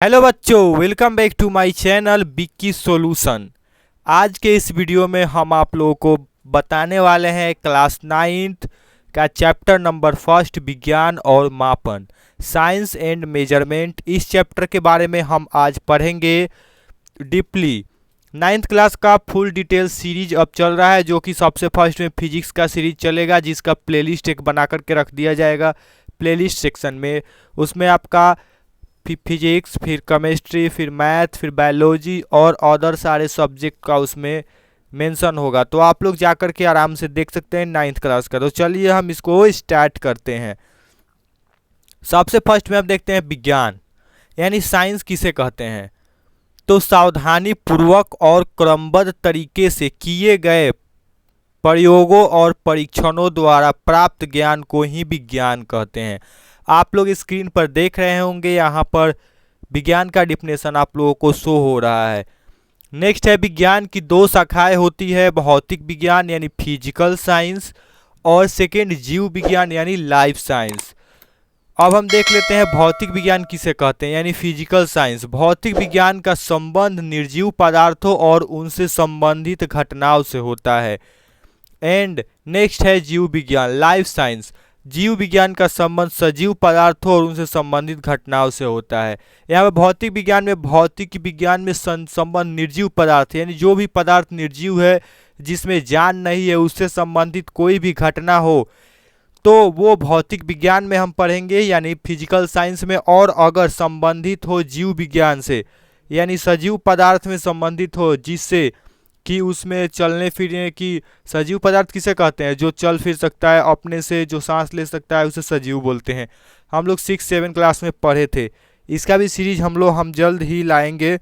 Hello बच्चों, welcome back to my channel Bikki solution. आज के इस वीडियो में हम आप लोगों को बताने वाले हैं क्लास 9th का चैप्टर नंबर फर्स्ट विज्ञान और मापन, साइंस एंड मेजरमेंट। इस चैप्टर के बारे में हम आज पढ़ेंगे डीपली। 9th क्लास का फुल डिटेल सीरीज अब चल रहा है, जो कि सबसे फर्स्ट में फिजिक्स का सीरीज चलेगा, जिसका प्लेलिस्ट एक बना करके रख दिया जाएगा प्लेलिस्ट सेक्शन में। उसमें आपका फिजिक्स, फिर केमिस्ट्री, फिर मैथ, फिर बायोलॉजी और अदर सारे सब्जेक्ट का उसमें मेंशन होगा, तो आप लोग जाकर के आराम से देख सकते हैं 9th क्लास का। तो चलिए हम इसको स्टार्ट करते हैं। सबसे फर्स्ट में हम देखते हैं विज्ञान यानी साइंस किसे कहते हैं। तो सावधानी पूर्वक और क्रमबद्ध तरीके से किए गए प्रयोगों और परीक्षणों द्वारा प्राप्त ज्ञान को ही विज्ञान कहते हैं। आप लोग स्क्रीन पर देख रहे होंगे, यहाँ पर विज्ञान का डिफिनेशन आप लोगों को शो हो रहा है। नेक्स्ट है विज्ञान की दो शाखाएं होती है, भौतिक विज्ञान यानी फिजिकल साइंस और सेकेंड जीव विज्ञान यानी लाइफ साइंस। अब हम देख लेते हैं भौतिक विज्ञान किसे कहते हैं यानी फिजिकल साइंस। भौतिक विज्ञान का संबंध निर्जीव पदार्थों और उनसे संबंधित घटनाओं से होता है। एंड नेक्स्ट है जीव विज्ञान लाइफ साइंस। जीव विज्ञान का संबंध सजीव पदार्थों और उनसे संबंधित घटनाओं से होता है। यहाँ पर भौतिक विज्ञान में संबंध निर्जीव पदार्थ यानी जो भी पदार्थ निर्जीव है, जिसमें जान नहीं है, उससे संबंधित कोई भी घटना हो तो वो भौतिक विज्ञान में हम पढ़ेंगे यानी फिजिकल साइंस में। और अगर संबंधित हो जीव विज्ञान से यानी सजीव पदार्थ में संबंधित हो, जिससे कि उसमें चलने फिरने की, सजीव पदार्थ किसे कहते हैं जो चल फिर सकता है अपने से, जो सांस ले सकता है, उसे सजीव बोलते हैं। हम लोग 6-7 क्लास में पढ़े थे। इसका भी सीरीज हम जल्द ही लाएंगे।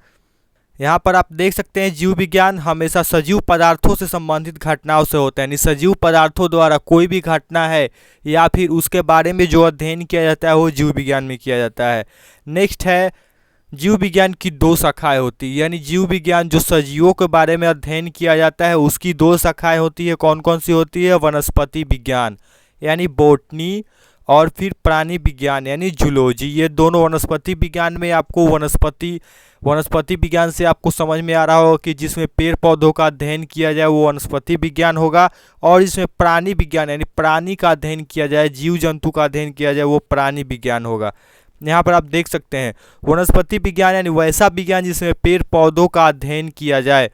यहाँ पर आप देख सकते हैं जीव विज्ञान हमेशा सजीव पदार्थों से संबंधित घटनाओं से होता है, यानी सजीव पदार्थों द्वारा कोई भी घटना है या फिर उसके बारे में जो अध्ययन किया जाता है वो जीव विज्ञान में किया जाता है। नेक्स्ट है जीव विज्ञान की दो शाखाएं होती है, यानी जीव विज्ञान जो सजीवों के बारे में अध्ययन किया जाता है उसकी दो शाखाएं होती है। कौन कौन सी होती है? वनस्पति विज्ञान यानी बॉटनी और फिर प्राणी विज्ञान यानी जूलॉजी। ये दोनों वनस्पति विज्ञान में आपको वनस्पति विज्ञान से आपको समझ में आ रहा होगा कि जिसमें पेड़ पौधों का अध्ययन किया जाए वो वनस्पति विज्ञान होगा, और इसमें प्राणी विज्ञान यानी प्राणी का अध्ययन किया जाए, जीव जंतु का अध्ययन किया जाए, वो प्राणी विज्ञान होगा। यहाँ पर आप देख सकते हैं वनस्पति विज्ञान यानी वैसा विज्ञान जिसमें पेड़ पौधों का अध्ययन किया जाए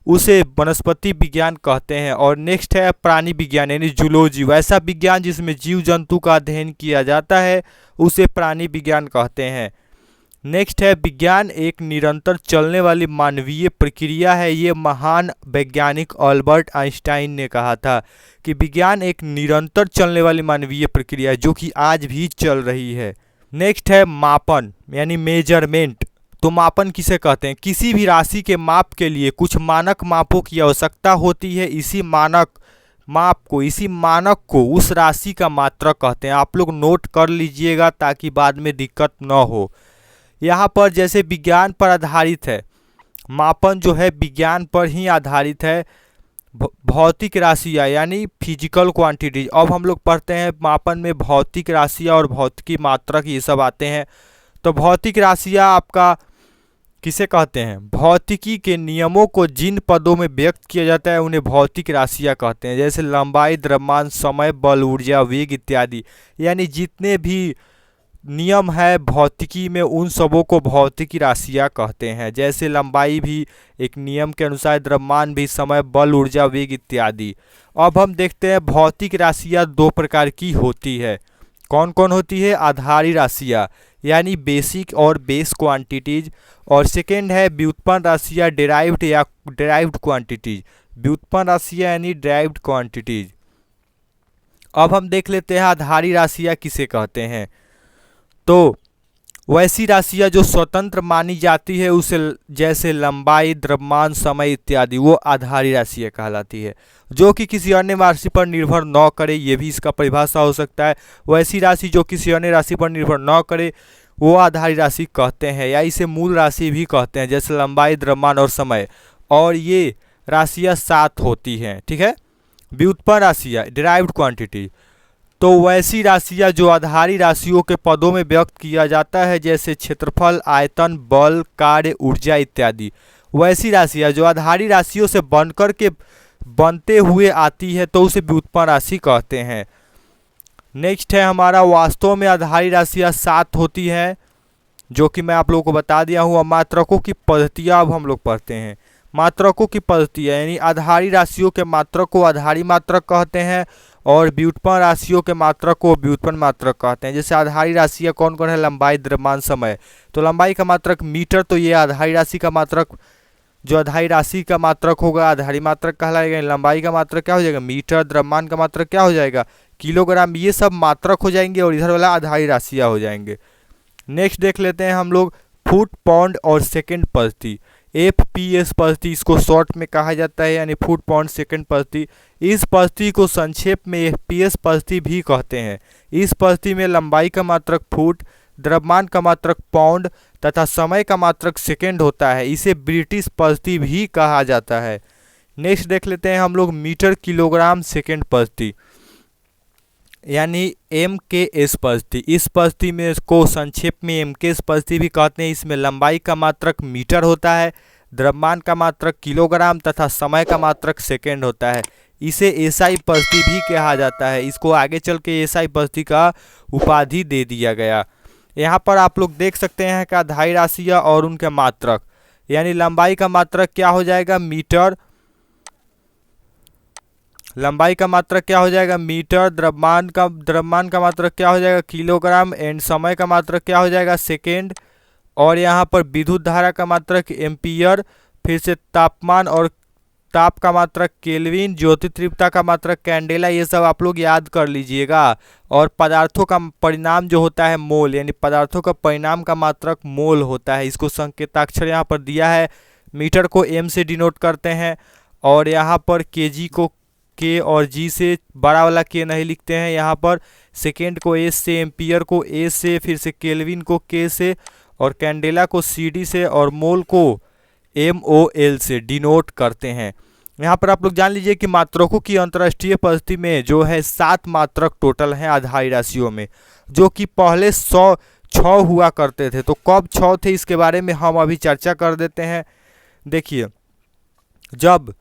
उसे वनस्पति विज्ञान कहते हैं। और नेक्स्ट है प्राणी विज्ञान यानी जूलॉजी, वैसा विज्ञान जिसमें जीव जंतु का अध्ययन किया जाता है उसे प्राणी विज्ञान कहते हैं। नेक्स्ट है विज्ञान एक निरंतर चलने वाली मानवीय प्रक्रिया है। ये महान वैज्ञानिक अल्बर्ट आइंस्टाइन ने कहा था कि विज्ञान एक निरंतर चलने वाली मानवीय प्रक्रिया है जो कि आज भी चल रही है। नेक्स्ट है मापन यानी मेजरमेंट। तो मापन किसे कहते हैं? किसी भी राशि के माप के लिए कुछ मानक मापों की आवश्यकता होती है। इसी मानक को उस राशि का मात्रक कहते हैं। आप लोग नोट कर लीजिएगा ताकि बाद में दिक्कत न हो। यहाँ पर जैसे विज्ञान पर आधारित है, मापन जो है विज्ञान पर ही आधारित है। भौतिक राशियाँ यानी फिजिकल क्वांटिटीज। अब हम लोग पढ़ते हैं मापन में भौतिक राशियाँ और भौतिकी मात्रक ये सब आते हैं। तो भौतिक राशियाँ आपका किसे कहते हैं? भौतिकी के नियमों को जिन पदों में व्यक्त किया जाता है उन्हें भौतिक राशियाँ कहते हैं, जैसे लंबाई, द्रव्यमान, समय, बल, ऊर्जा, वेग इत्यादि। यानी जितने भी नियम है भौतिकी में उन सबों को भौतिकी राशियाँ कहते हैं। जैसे लंबाई भी एक नियम के अनुसार, द्रव्यमान भी, समय, बल, ऊर्जा, वेग इत्यादि। अब हम देखते हैं भौतिक राशियाँ दो प्रकार की होती है। कौन कौन होती है? आधारी राशियाँ यानी बेसिक और बेस क्वांटिटीज, और सेकेंड है व्युत्पन्न राशियाँ डेराइव्ड या डेराइव्ड क्वांटिटीज। व्युत्पन्न राशियाँ यानी डेराइव्ड क्वांटिटीज। अब हम देख लेते हैं आधारी राशियाँ किसे कहते हैं। तो वैसी राशियाँ जो स्वतंत्र मानी जाती है उसे, जैसे लंबाई, द्रव्यमान, समय इत्यादि, वो आधारी राशियाँ कहलाती है। जो कि किसी अन्य राशि पर निर्भर न करे, ये भी इसका परिभाषा हो सकता है। वैसी राशि जो किसी अन्य राशि पर निर्भर न करे वो आधारी राशि कहते हैं, या इसे मूल राशि भी कहते हैं, जैसे लंबाई, द्रव्यमान और समय। और ये राशियाँ 7 होती हैं, ठीक है। व्युत्पन्न राशियाँ डेराइव्ड क्वांटिटी। तो वैसी राशियाँ जो आधारी राशियों के पदों में व्यक्त किया जाता है, जैसे क्षेत्रफल, आयतन, बल, कार्य, ऊर्जा इत्यादि। वैसी राशियाँ जो आधारी राशियों से बनकर के बनते हुए आती है तो उसे व्युत्पन्न राशि कहते हैं। नेक्स्ट है हमारा, वास्तव में आधारी राशियाँ 7 होती हैं, जो कि मैं आप लोगों को बता दिया हूँ। अब मात्रकों की पद्धतियाँ अब हम लोग पढ़ते हैं। मात्रकों की पद्धतियाँ यानी आधारी राशियों के मात्रक को आधारी मात्रक कहते हैं और व्युत्पन्न राशियों के मात्रक को व्युत्पन्न मात्रक कहते हैं। जैसे आधारी राशियाँ कौन कौन है? लंबाई, द्रव्यमान, समय। तो लंबाई का मात्रक मीटर, तो ये आधारी राशि का मात्रक, जो आधारी राशि का मात्रक होगा आधारी मात्रक कहलाएगा। लंबाई का मात्रक क्या हो जाएगा? मीटर। द्रव्यमान का मात्रक क्या हो जाएगा? किलोग्राम। ये सब मात्रक हो जाएंगे और इधर वाला आधारी राशियाँ हो जाएंगे। नेक्स्ट देख लेते हैं हम लोग फुट, पाउंड और सेकंड पद्धति। FPS पद्धति इसको शॉर्ट में कहा जाता है, यानी फुट, पाउंड, सेकंड पद्धति। इस पद्धति को संक्षेप में FPS पद्धति भी कहते हैं। इस पद्धति में लंबाई का मात्रक फुट, द्रव्यमान का मात्रक पाउंड तथा समय का मात्रक सेकंड होता है। इसे ब्रिटिश पद्धति भी कहा जाता है। नेक्स्ट देख लेते हैं हम लोग मीटर, किलोग्राम, सेकंड पद्धति यानी MKS पद्धति। इस पद्धति में इसको संक्षेप में MKS पद्धति भी कहते हैं। इसमें लंबाई का मात्रक मीटर होता है, द्रव्यमान का मात्रक किलोग्राम तथा समय का मात्रक सेकंड होता है। इसे SI पद्धति भी कहा जाता है। इसको आगे चल के SI पद्धति का उपाधि दे दिया गया। यहाँ पर आप लोग देख सकते हैं कि आधारी राशियाँ और उनके मात्रक, यानी लंबाई का मात्रक क्या हो जाएगा? मीटर। लंबाई का मात्रक क्या हो जाएगा? मीटर। द्रव्यमान का मात्रक क्या हो जाएगा? किलोग्राम। एंड समय का मात्रक क्या हो जाएगा? सेकेंड। और यहाँ पर विद्युत धारा का मात्रक एम्पियर। फिर से तापमान और ताप का मात्रक केल्विन। ज्योति तीव्रता का मात्रक कैंडेला। ये सब आप लोग याद कर लीजिएगा। और पदार्थों का परिणाम जो होता है मोल, यानी पदार्थों का परिणाम का मात्रक मोल होता है। इसको संकेताक्षर यहाँ पर दिया है। मीटर को M से डिनोट करते हैं और यहाँ पर kg को K और G से, बड़ा वाला K नहीं लिखते हैं यहाँ पर। सेकेंड को S से, एम्पियर को A से, फिर से केल्विन को K से और कैंडेला को CD से और मोल को MOL से डिनोट करते हैं। यहाँ पर आप लोग जान लीजिए कि मात्रकों की अंतर्राष्ट्रीय पद्धति में जो है 7 मात्रक टोटल हैं आधारी राशियों में, जो कि पहले 6 हुआ करते थे। तो कब 6 थे इसके बारे में हम अभी चर्चा कर देते हैं। देखिए, जब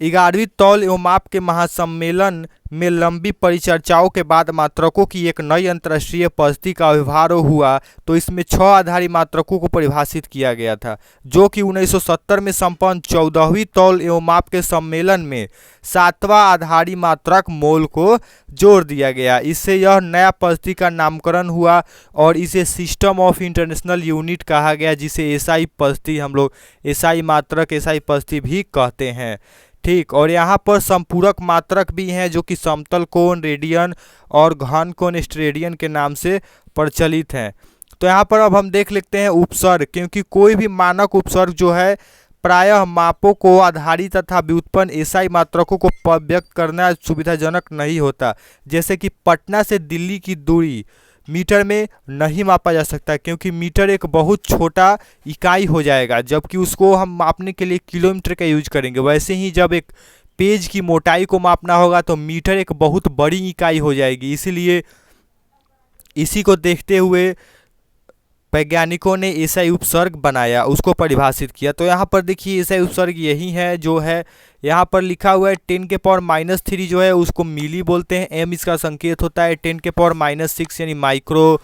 11वीं तौल एवं माप के महासम्मेलन में लंबी परिचर्चाओं के बाद मात्रकों की एक नई अंतर्राष्ट्रीय पद्धति का आविर्भाव हुआ तो इसमें 6 आधारी मात्रकों को परिभाषित किया गया था, जो कि 1970 में संपन्न 14वीं तौल एवं माप के सम्मेलन में 7वां आधारी मात्रक मोल को जोड़ दिया गया। इससे यह नया पद्धति का नामकरण हुआ और इसे सिस्टम ऑफ इंटरनेशनल यूनिट कहा गया, जिसे SI पद्धति हम लोग SI मात्रक, SI पद्धति भी कहते हैं। ठीक, और यहाँ पर संपूरक मात्रक भी हैं जो कि समतल कोण, रेडियन और घन कोण, स्टेरेडियन के नाम से प्रचलित हैं। तो यहाँ पर अब हम देख लेते हैं उपसर्ग, क्योंकि कोई भी मानक उपसर्ग जो है प्रायः मापों को आधारी तथा व्युत्पन्न SI मात्रकों को व्यक्त करना सुविधाजनक नहीं होता। जैसे कि पटना से दिल्ली की दूरी मीटर में नहीं मापा जा सकता, क्योंकि मीटर एक बहुत छोटा इकाई हो जाएगा, जबकि उसको हम मापने के लिए किलोमीटर का यूज करेंगे। वैसे ही जब एक पेज की मोटाई को मापना होगा तो मीटर एक बहुत बड़ी इकाई हो जाएगी। इसीलिए इसी को देखते हुए वैज्ञानिकों ने SI उपसर्ग बनाया, उसको परिभाषित किया। तो यहाँ पर देखिए SI उपसर्ग यही है जो है यहाँ पर लिखा हुआ है। 10⁻³ जो है उसको मिली बोलते हैं, M इसका संकेत होता है। 10⁻�6 यानी माइक्रो,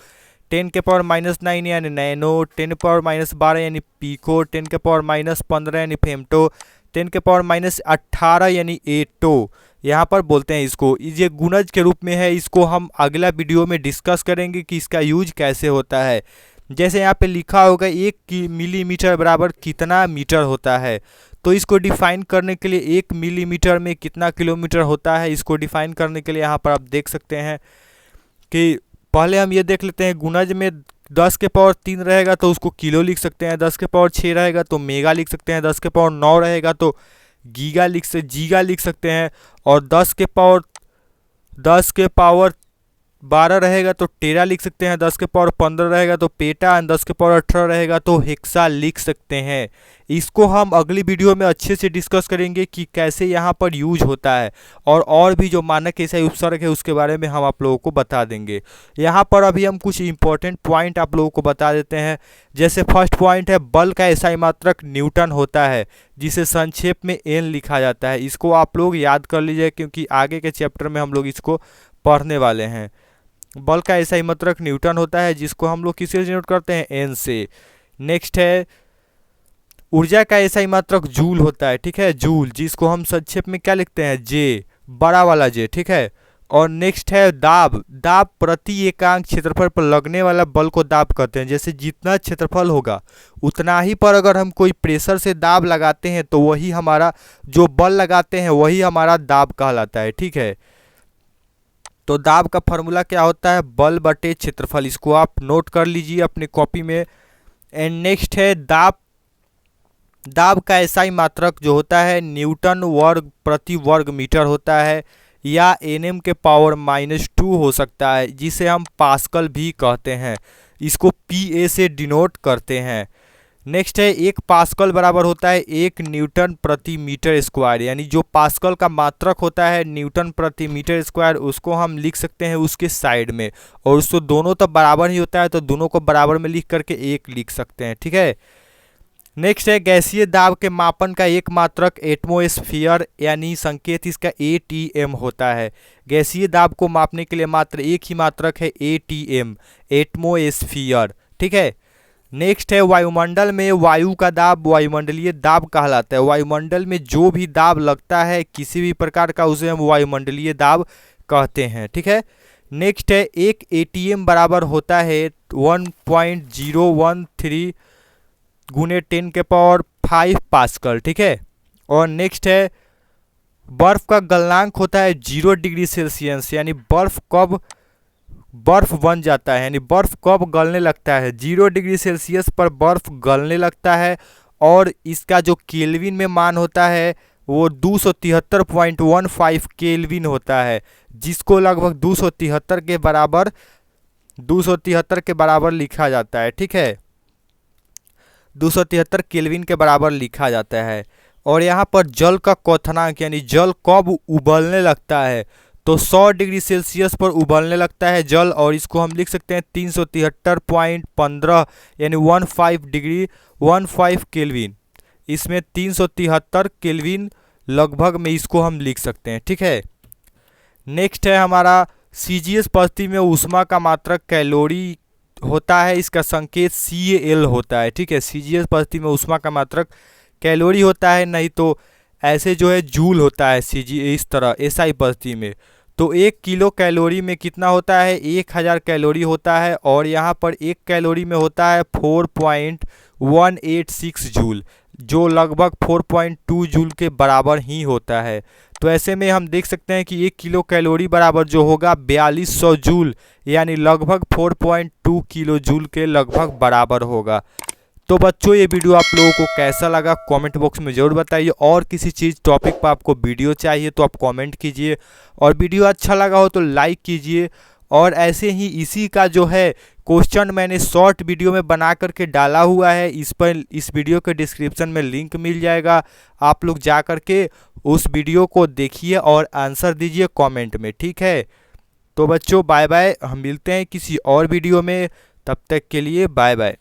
10⁻�9 यानी नैनो, 10⁻12 यानी पीको, 10⁻15 यानी फेम्टो, 10⁻18 यानी एटो यहाँ पर बोलते हैं इसको। ये गुणज के रूप में है, इसको हम अगला वीडियो में डिस्कस करेंगे कि इसका यूज कैसे होता है। जैसे यहाँ पे लिखा होगा 1 मिलीमीटर बराबर कितना मीटर होता है, तो इसको डिफाइन करने के लिए 1 मिलीमीटर में कितना किलोमीटर होता है, इसको डिफाइन करने के लिए यहाँ पर आप देख सकते हैं कि पहले हम ये देख लेते हैं। गुणज में 10⁻³ रहेगा तो उसको किलो लिख सकते हैं, 10⁻6 रहेगा तो मेगा लिख सकते हैं, 10⁻9 रहेगा तो जीगा लिख सकते हैं, और 10 के पावर 12 रहेगा तो टेरा लिख सकते हैं, 10 के पावर 15 रहेगा तो पेटा, 10 के पावर 18 रहेगा तो हेक्सा लिख सकते हैं। इसको हम अगली वीडियो में अच्छे से डिस्कस करेंगे कि कैसे यहाँ पर यूज होता है, और भी जो मानक एसआई उपसर्ग है उसके बारे में हम आप लोगों को बता देंगे। यहाँ पर अभी हम कुछ इंपॉर्टेंट पॉइंट आप लोगों को बता देते हैं। जैसे फर्स्ट पॉइंट है, बल का एसआई मात्रक न्यूटन होता है, जिसे संक्षेप में एन लिखा जाता है। इसको आप लोग याद कर लीजिए क्योंकि आगे के चैप्टर में हम लोग इसको पढ़ने वाले हैं। बल का एसआई मात्रक न्यूटन होता है, जिसको हम लोग किससे डिनोट करते हैं, एन से। नेक्स्ट है, ऊर्जा का एसआई मात्रक जूल होता है, ठीक है, जूल, जिसको हम संक्षेप में क्या लिखते हैं, जे, बड़ा वाला जे, ठीक है। और नेक्स्ट है दाब, दाब प्रति एकांक क्षेत्रफल पर लगने वाला बल को दाब कहते हैं। जैसे जितना क्षेत्रफल होगा उतना ही पर अगर हम कोई प्रेशर से दाब लगाते हैं तो वही हमारा जो बल लगाते हैं वही हमारा दाब कहलाता है, ठीक है। तो दाब का फॉर्मूला क्या होता है, बल बटे क्षेत्रफल। इसको आप नोट कर लीजिए अपनी कॉपी में। एंड नेक्स्ट है दाब, दाब का एसआई मात्रक जो होता है न्यूटन वर्ग प्रति वर्ग मीटर होता है, या एनएम के पावर -2 हो सकता है, जिसे हम पास्कल भी कहते हैं। इसको पीए से डिनोट करते हैं। नेक्स्ट है, एक पास्कल बराबर होता है 1 न्यूटन प्रति मीटर स्क्वायर, यानी जो पास्कल का मात्रक होता है न्यूटन प्रति मीटर स्क्वायर, उसको हम लिख सकते हैं उसके साइड में, और उसको दोनों तो बराबर ही होता है तो दोनों को बराबर में लिख करके 1 लिख सकते हैं, ठीक है। नेक्स्ट है, गैसीय दाब के मापन का एक मात्रक एटमोस्फियर, यानी संकेत इसका एटीएम होता है। गैसीय दाब को मापने के लिए मात्र एक ही मात्रक है, एटीएम, एटमोस्फियर, ठीक है। नेक्स्ट है, वायुमंडल में वायु का दाब वायुमंडलीय दाब कहलाता है। वायुमंडल में जो भी दाब लगता है किसी भी प्रकार का, उसे हम वायुमंडलीय दाब कहते हैं, ठीक है। नेक्स्ट है, एक एटीएम बराबर होता है 1.013 गुने 10 के पावर 5 पास्कल, ठीक है। और नेक्स्ट है, बर्फ का गलनांक होता है 0 डिग्री सेल्सियस, यानी बर्फ कब बर्फ बन जाता है, यानी बर्फ कब गलने लगता है, 0 डिग्री सेल्सियस पर बर्फ गलने लगता है। और इसका जो केल्विन में मान होता है वो 273.15 केल्विन होता है, जिसको लगभग 273 के बराबर लिखा जाता है, ठीक है, 273 केल्विन के बराबर लिखा जाता है। और यहाँ पर जल का क्वथनांक, यानी जल कब उबलने लगता है, तो 100 डिग्री सेल्सियस पर उबलने लगता है जल, और इसको हम लिख सकते हैं 373.15, यानी 15 केल्विन। इसमें 373 केल्विन लगभग में इसको हम लिख सकते हैं, ठीक है। नेक्स्ट है हमारा, सीजीएस पद्धति में ऊष्मा का मात्रक कैलोरी होता है, इसका संकेत CAL होता है, ठीक है। सीजीएस पद्धति में ऊष्मा का मात्रक कैलोरी होता है, नहीं तो ऐसे जो है जूल होता है इस तरह एसआई पद्धति में। तो 1 किलो कैलोरी में कितना होता है, 1000 कैलोरी होता है, और यहाँ पर 1 कैलोरी में होता है 4.186 जूल, जो लगभग 4.2 जूल के बराबर ही होता है। तो ऐसे में हम देख सकते हैं कि 1 किलो कैलोरी बराबर जो होगा 4200 जूल, यानी लगभग 4.2 किलो जूल के लगभग बराबर होगा। तो बच्चों, ये वीडियो आप लोगों को कैसा लगा कमेंट बॉक्स में ज़रूर बताइए, और किसी चीज़ टॉपिक पर आपको वीडियो चाहिए तो आप कमेंट कीजिए, और वीडियो अच्छा लगा हो तो लाइक कीजिए। और ऐसे ही इसी का जो है क्वेश्चन मैंने शॉर्ट वीडियो में बना करके डाला हुआ है, इस वीडियो के डिस्क्रिप्शन में लिंक मिल जाएगा, आप लोग जा करके उस वीडियो को देखिए और आंसर दीजिए कमेंट में, ठीक है। तो बच्चों, बाय बाय, हम मिलते हैं किसी और वीडियो में, तब तक के लिए बाय बाय।